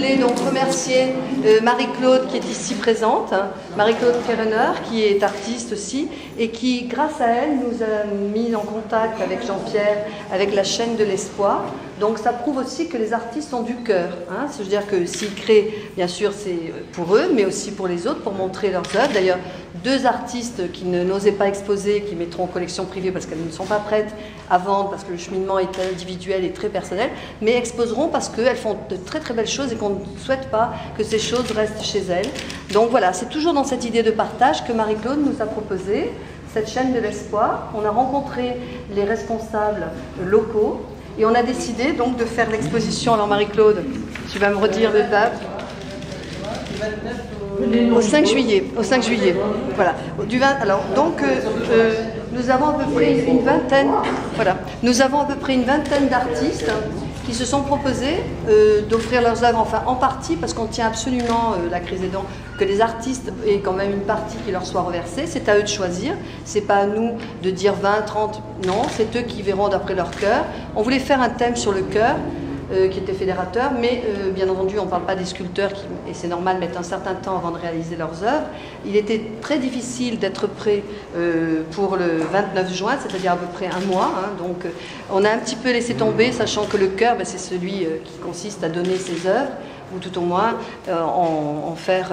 voulais donc remercier Marie-Claude qui est ici présente, hein, Marie-Claude Kerener qui est artiste aussi et qui, grâce à elle, nous a mis en contact avec Jean-Pierre, avec la chaîne de l'espoir. Donc ça prouve aussi que les artistes ont du cœur. Hein. C'est-à-dire que s'ils créent, bien sûr, c'est pour eux, mais aussi pour les autres, pour montrer leurs œuvres. D'ailleurs, 2 artistes qui n'osaient pas exposer, qui mettront en collection privée parce qu'elles ne sont pas prêtes à vendre, parce que le cheminement est individuel et très personnel, mais exposeront parce qu'elles font de très très belles choses et qu'on ne souhaite pas que ces choses restent chez elles. Donc voilà, c'est toujours dans cette idée de partage que Marie-Claude nous a proposé cette chaîne de l'espoir. On a rencontré les responsables locaux et on a décidé donc de faire l'exposition. Alors Marie-Claude, tu vas me redire le date. Au 5 juillet, voilà. Alors, donc, nous avons à peu près une vingtaine, voilà. Nous avons à peu près une vingtaine d'artistes qui se sont proposés d'offrir leurs œuvres, enfin en partie, parce qu'on tient absolument, la crise aidant, que les artistes aient quand même une partie qui leur soit reversée. C'est à eux de choisir, c'est pas à nous de dire 20, 30, non, c'est eux qui verront d'après leur cœur. On voulait faire un thème sur le cœur, qui était fédérateur, mais bien entendu on ne parle pas des sculpteurs qui, et c'est normal, mettent un certain temps avant de réaliser leurs œuvres. Il était très difficile d'être prêt pour le 29 juin, c'est-à-dire à peu près un mois, hein, donc on a un petit peu laissé tomber, sachant que le cœur, ben, c'est celui qui consiste à donner ses œuvres, ou tout au moins en faire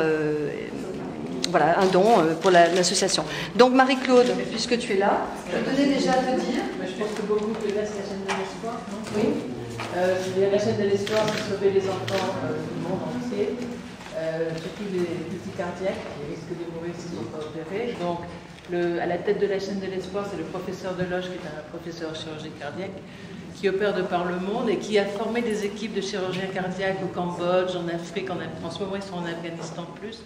voilà, un don pour l'association. Donc Marie-Claude, puisque tu es là, je tenais déjà à te dire... Je pense que beaucoup de la chaîne de l'espoir, non? Oui. La chaîne de l'espoir pour sauver les enfants du monde entier, surtout les petits cardiaques qui risquent de mourir s'ils ne sont pas opérés. Donc, à la tête de la chaîne de l'espoir, c'est le professeur Deloche, qui est un professeur chirurgie cardiaque, qui opère de par le monde et qui a formé des équipes de chirurgiens cardiaques au Cambodge, en Afrique, en ce moment ils sont en Afghanistan plus.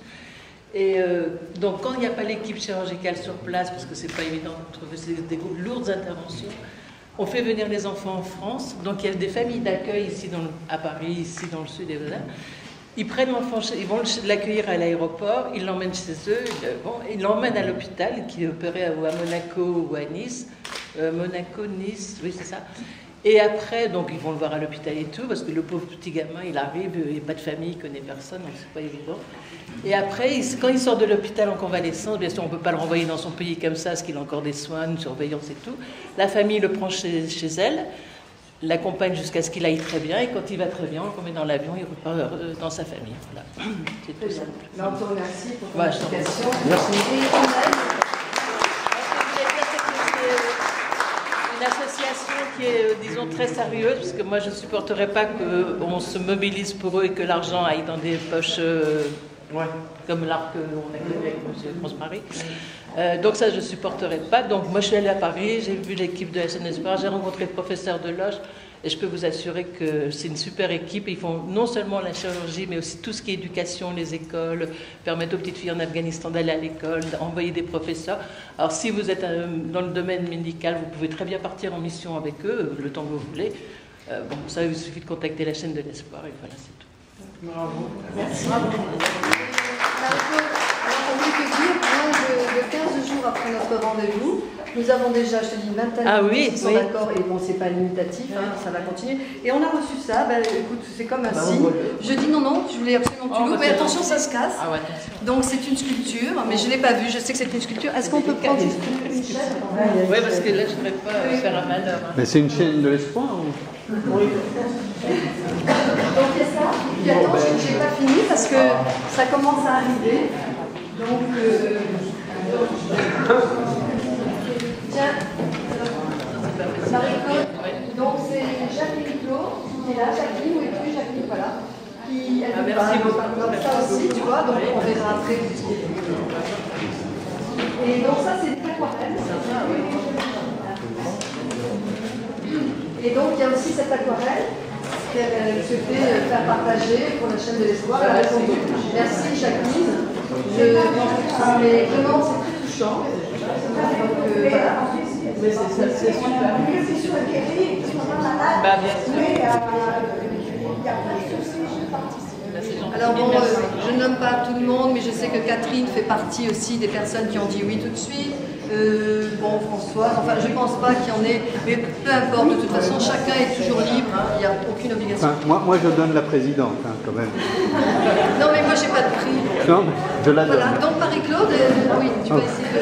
Et donc, quand il n'y a pas l'équipe chirurgicale sur place, parce que c'est pas évident de trouver des lourdes interventions, on fait venir les enfants en France. Donc, il y a des familles d'accueil ici à Paris, ici dans le sud et là. Ils prennent l'enfant, ils vont l'accueillir à l'aéroport, ils l'emmènent chez eux, ils l'emmènent à l'hôpital, qui est opéré à Monaco ou à Nice. Monaco, Nice, oui, c'est ça. Et après, donc, ils vont le voir à l'hôpital et tout, parce que le pauvre petit gamin, il arrive, il n'y a pas de famille, il ne connaît personne, donc c'est pas évident. Et après, quand il sort de l'hôpital en convalescence, bien sûr, on ne peut pas le renvoyer dans son pays comme ça, parce qu'il a encore des soins, une surveillance et tout. La famille le prend chez elle, l'accompagne jusqu'à ce qu'il aille très bien, et quand il va très bien, on le met dans l'avion, il repart dans sa famille. Voilà. C'est tout simple. On te remercie pour ton explication. Merci. Une association qui est, disons, très sérieuse, parce que moi je ne supporterais pas qu'on se mobilise pour eux et que l'argent aille dans des poches comme l'art qu'on a connu avec M. France-Marie. Donc ça je ne supporterais pas. Donc moi je suis allée à Paris, j'ai vu l'équipe de SN Espoir, j'ai rencontré le professeur Deloche et je peux vous assurer que c'est une super équipe. Ils font non seulement la chirurgie, mais aussi tout ce qui est éducation, les écoles, permettre aux petites filles en Afghanistan d'aller à l'école, envoyer des professeurs. Alors si vous êtes dans le domaine médical, vous pouvez très bien partir en mission avec eux, le temps que vous voulez. Bon, ça, il suffit de contacter la chaîne de l'espoir et voilà, c'est tout. Bravo. Merci. Alors, on veut te dire, moins de 15 jours après notre rendez-vous, nous avons déjà, je te dis, une vingtaine de personnes qui sont d'accord, et bon, c'est pas limitatif, hein, ça va continuer. Et on a reçu ça, ben, écoute, c'est comme un signe. Je dis non, je voulais absolument que tu l'ouvres, mais attention, ça se casse. Ah ouais, donc c'est une sculpture, mais je ne l'ai pas vue, je sais que c'est une sculpture. Est-ce qu'on peut prendre une chaise? Oui, parce que là, je ne voudrais pas faire un malheur. Hein. Mais c'est une chaîne de l'espoir ou... Oui. Donc il y a ça, puis attends, je n'ai pas fini parce que ça commence à arriver. Donc, tiens, Marie-Claude, donc c'est Jacqueline Claude qui est là, Jacqueline, où es-tu Jacqueline, voilà. Qui, merci beaucoup. Donc ça aussi, tu vois, donc on verra après. Et donc ça c'est des aquarelles. Et donc il y a aussi cette aquarelle qu'elle se fait faire partager pour la chaîne de l'espoir. Merci Jacqueline. Mais vraiment c'est très touchant. Donc voilà. C'est super. Bah, bien sûr. Alors bon, je ne nomme pas tout le monde, mais je sais que Catherine fait partie aussi des personnes qui ont dit oui tout de suite. bon, Françoise, enfin je ne pense pas qu'il y en ait, mais peu importe, de toute façon chacun est toujours libre, il n'y a aucune obligation. Enfin, moi je donne la présidente hein, quand même. Non mais moi j'ai pas de prix. Non, je la donne. Voilà, donc Marie-Claude, oui, tu vas essayer de...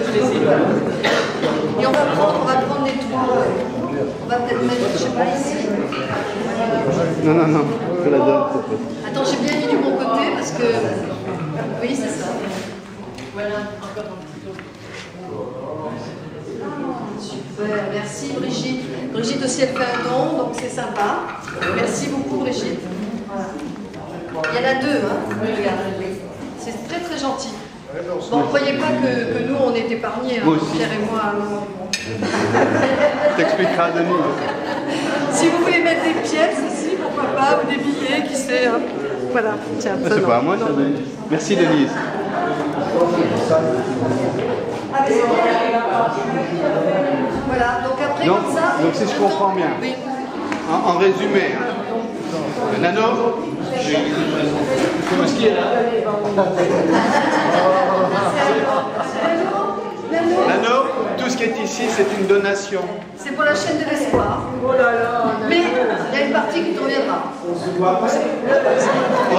Et on va prendre les trois, on va peut-être mettre, je sais pas, ici. Non, non, non, je la donne. Attends, j'ai bien mis du bon côté parce que... Oui, c'est ça. Voilà, encore un petit peu. Super, merci Brigitte. Brigitte aussi elle fait un don, donc c'est sympa. Merci beaucoup Brigitte. Voilà. Il y en a deux, hein. Regarde. C'est très très gentil. Bon, ne croyez pas que nous on est épargnés, hein, Pierre et moi à un moment. T'expliqueras Denis. Si vous voulez mettre des pièces aussi, pourquoi pas, ou des billets, qui sait. Hein. Voilà, tiens. C'est pas à moi ça, Denis. Merci Denise. Voilà, donc après Donc, comme ça... donc si je comprends bien, oui. en résumé, hein, Nano, ce qui est là. Nano, tout ce qui est ici, c'est une donation. C'est pour la chaîne de l'espoir. Mais il y a une partie qui te reviendra. On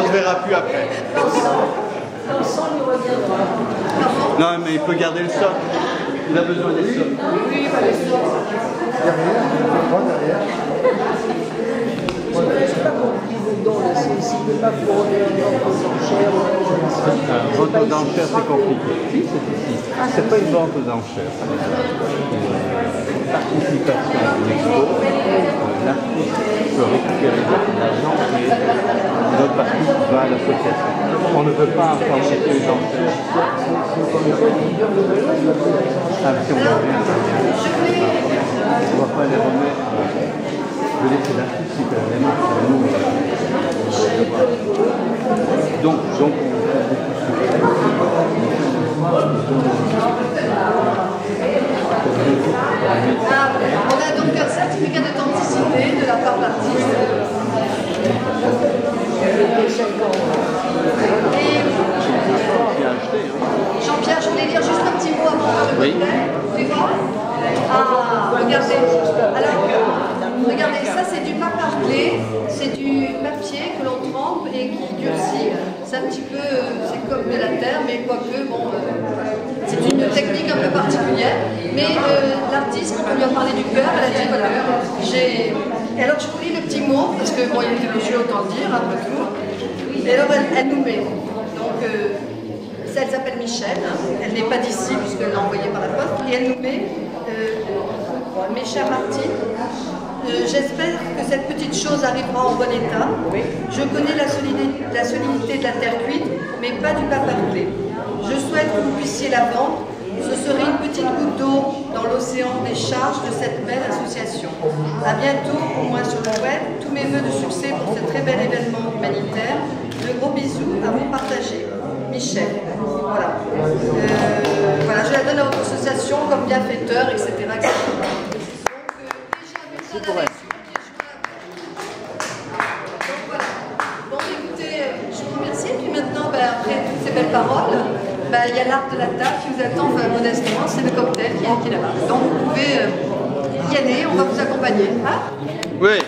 se verra plus après. Non, mais il peut garder le socle. Il a besoin des socles. Oui, pas les socles. C'est pas compris dedans, là, c'est pas pour Vente aux enchères, c'est compliqué. Si, c'est ici. C'est pas une vente aux enchères. Participation à une expo. L'artiste peut récupérer de l'argent et l'autre partie va à l'association. On ne peut pas informer les enchères. Ah, si on va rien. On ne va pas les remettre. Je vais laisser l'artiste qui fait la démarche. Donc, on a donc un certificat d'authenticité de la part de l'artiste. Et Jean-Pierre, je voulais dire juste un petit mot avant de faire le cocktail. Tu vois? Ah, regardez. Alors, regardez, ça c'est du papier, c'est du papier que l'on trempe et qui durcit. C'est un petit peu, c'est comme de la terre, mais quoique, bon, c'est une technique un peu particulière. Mais l'artiste, quand on lui a parlé du cœur, elle a dit, voilà, j'ai... Et alors je vous lis le petit mot, parce que bon, il y a quelque chose, autant le dire, après tout. Et alors elle nous met. Donc, elle s'appelle Michel, elle n'est pas d'ici puisqu'elle l'a envoyée par la poste, et elle nous met, mes chers Martine, j'espère que cette petite chose arrivera en bon état. Je connais la solidité de la terre cuite, mais pas du papier. Je souhaite que vous puissiez la vendre. Ce serait une petite goutte d'eau dans l'océan des charges de cette belle association. À bientôt, au moins sur le web. Tous mes vœux de succès pour ce très bel événement humanitaire. De gros bisous à vous partager. Michel. Voilà. Voilà, je la donne à votre association comme bienfaiteur, etc. etc. Donc, déjà, donc voilà. Bon, écoutez, je vous remercie. Et puis maintenant, après toutes ces belles paroles, il y a l'art de la table qui vous attend modestement. C'est le cocktail qui est là-bas. Donc vous pouvez y aller, on va vous accompagner. Hein? Oui.